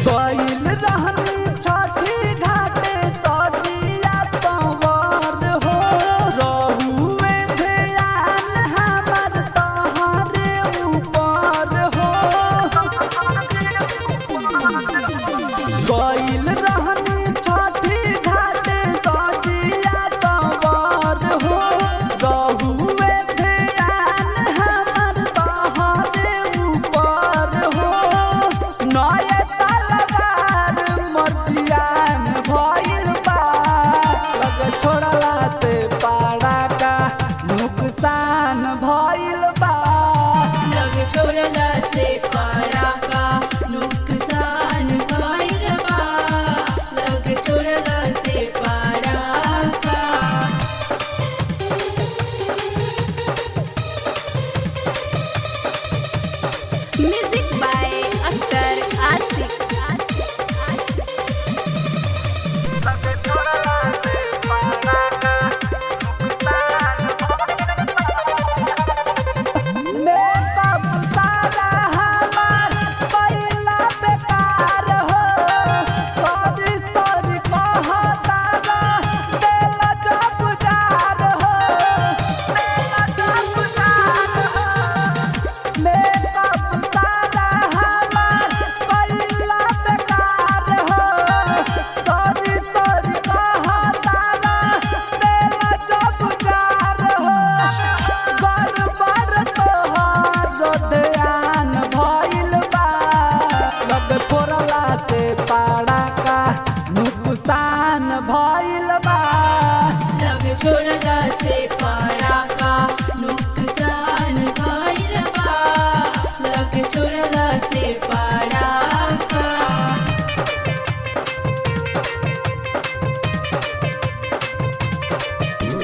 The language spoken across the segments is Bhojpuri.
गइल रहनी छठी घाटे सजिया तंवर हो रहुए ध्यान हमर तोहरे ऊपर हो। गइल रहनी छठी घाटे सजिया तंवर हो रहुए ध्यान हमर तोहरे ऊपर हो। नए मर्जियान भइल बा लग छोड़ला से पाड़ा का नुकसान भइल बा। लग छोड़ला से पाड़ा का नुकसान भइल बा। लग छोड़ला से पाड़ा का। Music by Akhtar Asif. पाड़ा का नुकसान भइल बा। लग छोड़ला से पाड़ा का नुकसान भइल बा। लग छोड़ला से पाड़ा का।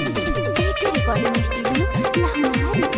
रिकॉर्डिंग स्टूडियो लहंगारी।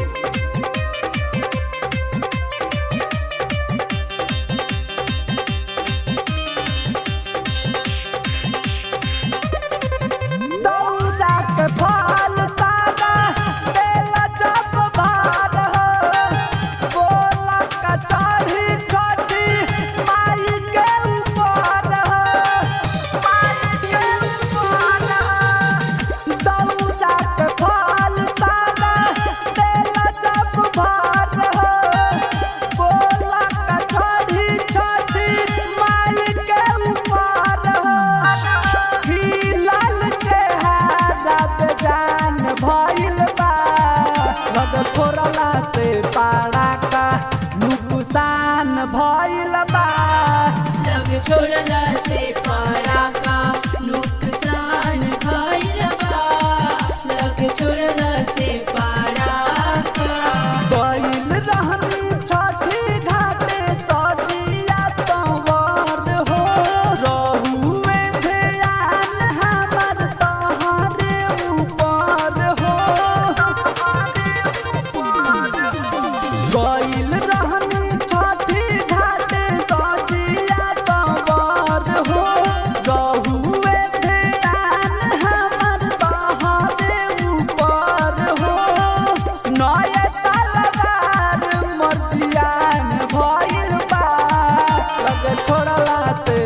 भइल बा लग छोड़ला से पाड़ा का नुकसान भइल बा। लग छोड़ला से पाड़ा का नुकसान भइल बा। लग छोड़ला से पाड़ा का। गइल रहनी छठी घाटे सजिया तंवर हो रहुए ध्यान हमर तोहरे ऊपर हो। गइल रहनी छठी घाटे सजिया तंवर हो रहुए ध्यान हमर तोहरे ऊपर हो। नए तलवार मर्जियान भइल बा लग छोड़ला से